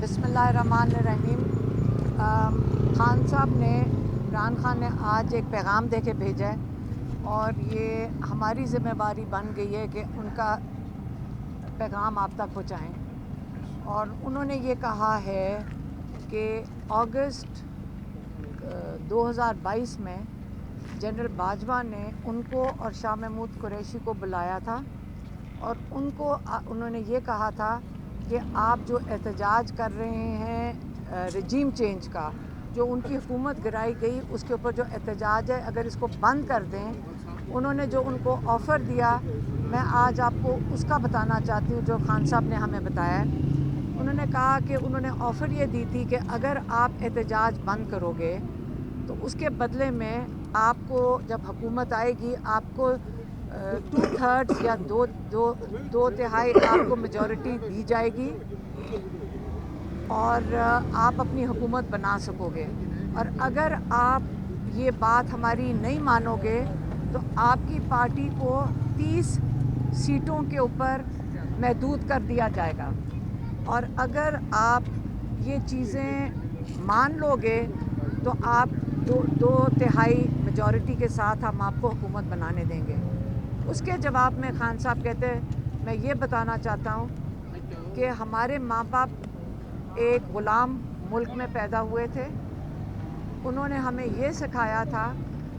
بسم اللہ الرحمن الرحیم۔ خان صاحب نے عمران خان نے آج ایک پیغام دے کے بھیجا ہے اور یہ ہماری ذمہ داری بن گئی ہے کہ ان کا پیغام آپ تک پہنچائیں۔ اور انہوں نے یہ کہا ہے کہ اگست 2022 میں جنرل باجوہ نے ان کو اور شاہ محمود قریشی کو بلایا تھا اور انہوں نے یہ کہا تھا کہ آپ جو احتجاج کر رہے ہیں رجیم چینج کا، جو ان کی حکومت گرائی گئی اس کے اوپر جو احتجاج ہے، اگر اس کو بند کر دیں۔ انہوں نے جو ان کو آفر دیا، میں آج آپ کو اس کا بتانا چاہتی ہوں جو خان صاحب نے ہمیں بتایا ہے۔ انہوں نے کہا کہ انہوں نے آفر یہ دی تھی کہ اگر آپ احتجاج بند کرو گے تو اس کے بدلے میں آپ کو جب حکومت آئے گی آپ کو 2/3 یا دو تہائی آپ کو میجورٹی دی جائے گی اور آپ اپنی حکومت بنا سکو گے، اور اگر آپ یہ بات ہماری نہیں مانو گے تو آپ کی پارٹی کو 30 سیٹوں کے اوپر محدود کر دیا جائے گا، اور اگر آپ یہ چیزیں مان لو گے تو آپ دو تہائی میجورٹی کے ساتھ ہم آپ کو حکومت بنانے دیں گے۔ اس کے جواب میں خان صاحب کہتے ہیں میں یہ بتانا چاہتا ہوں کہ ہمارے ماں باپ ایک غلام ملک میں پیدا ہوئے تھے۔ انہوں نے ہمیں یہ سکھایا تھا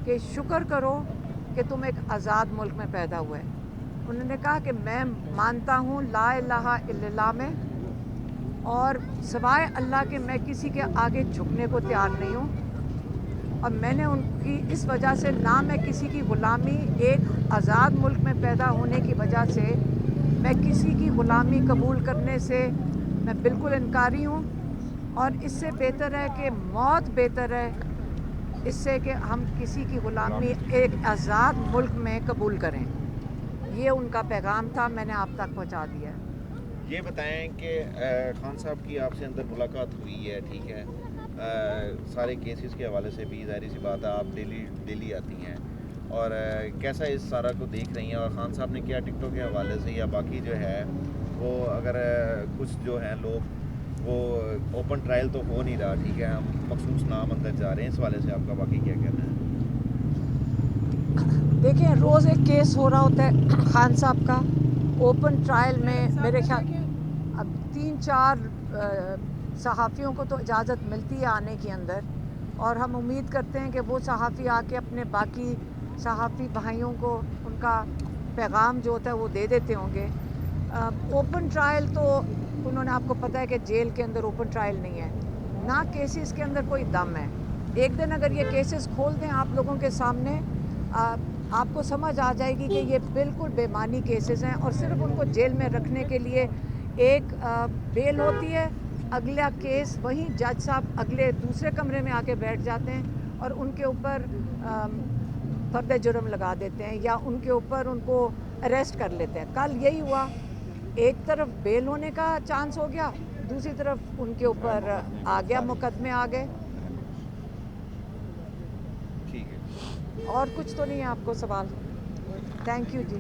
کہ شکر کرو کہ تم ایک آزاد ملک میں پیدا ہوئے۔ انہوں نے کہا کہ میں مانتا ہوں لا الہ الا اللہ میں، اور سوائے اللہ کے میں کسی کے آگے جھکنے کو تیار نہیں ہوں، اور میں نے ان کی اس وجہ سے نہ میں کسی کی غلامی، ایک آزاد ملک میں پیدا ہونے کی وجہ سے میں کسی کی غلامی قبول کرنے سے میں بالکل انکاری ہوں، اور اس سے بہتر ہے کہ موت بہتر ہے اس سے کہ ہم کسی کی غلامی ایک آزاد ملک میں قبول کریں۔ یہ ان کا پیغام تھا، میں نے آپ تک پہنچا دیا ہے۔ یہ بتائیں کہ خان صاحب کی آپ سے اندر ملاقات ہوئی ہے، ٹھیک ہے، سارے کیسز کے حوالے سے بھی ظاہری سی بات ہے آپ ڈیلی آتی ہیں، اور کیسا اس سارا کو دیکھ رہی ہیں، اور خان صاحب نے کیا ٹکٹوں کے حوالے سے یا باقی جو ہے وہ اگر کچھ جو ہیں لوگ وہ اوپن ٹرائل تو ہو نہیں رہا، ٹھیک ہے، ہم مخصوص نام اندر جا رہے ہیں، اس حوالے سے آپ کا باقی کیا کہنا ہے؟ دیکھیں روز ایک کیس ہو رہا ہوتا ہے خان صاحب کا اوپن ٹرائل میں۔ میرے خیال اب 3-4 صحافیوں کو تو اجازت ملتی ہے آنے کی اندر، اور ہم امید کرتے ہیں کہ وہ صحافی آ کے اپنے باقی صحافی بھائیوں کو ان کا پیغام جو ہوتا ہے وہ دے دیتے ہوں گے۔ اوپن ٹرائل تو انہوں نے، آپ کو پتہ ہے کہ جیل کے اندر اوپن ٹرائل نہیں ہے، نہ کیسز کے اندر کوئی دم ہے۔ ایک دن اگر یہ کیسز کھول دیں آپ لوگوں کے سامنے، آپ کو سمجھ آ جائے گی کہ یہ بالکل بے معنی کیسز ہیں، اور صرف ان کو جیل میں رکھنے کے لیے ایک بیل ہوتی ہے، اگلا کیس وہیں جج صاحب اگلے دوسرے کمرے میں آ کے بیٹھ جاتے ہیں اور ان کے اوپر فرد جرم لگا دیتے ہیں یا ان کے اوپر ان کو اریسٹ کر لیتے ہیں۔ کل یہی ہوا، ایک طرف بیل ہونے کا چانس ہو گیا، دوسری طرف ان کے اوپر آ گیا، مقدمے آ گئے۔ ٹھیک ہے، اور کچھ تو نہیں ہے آپ کو سوال؟ Thank you G.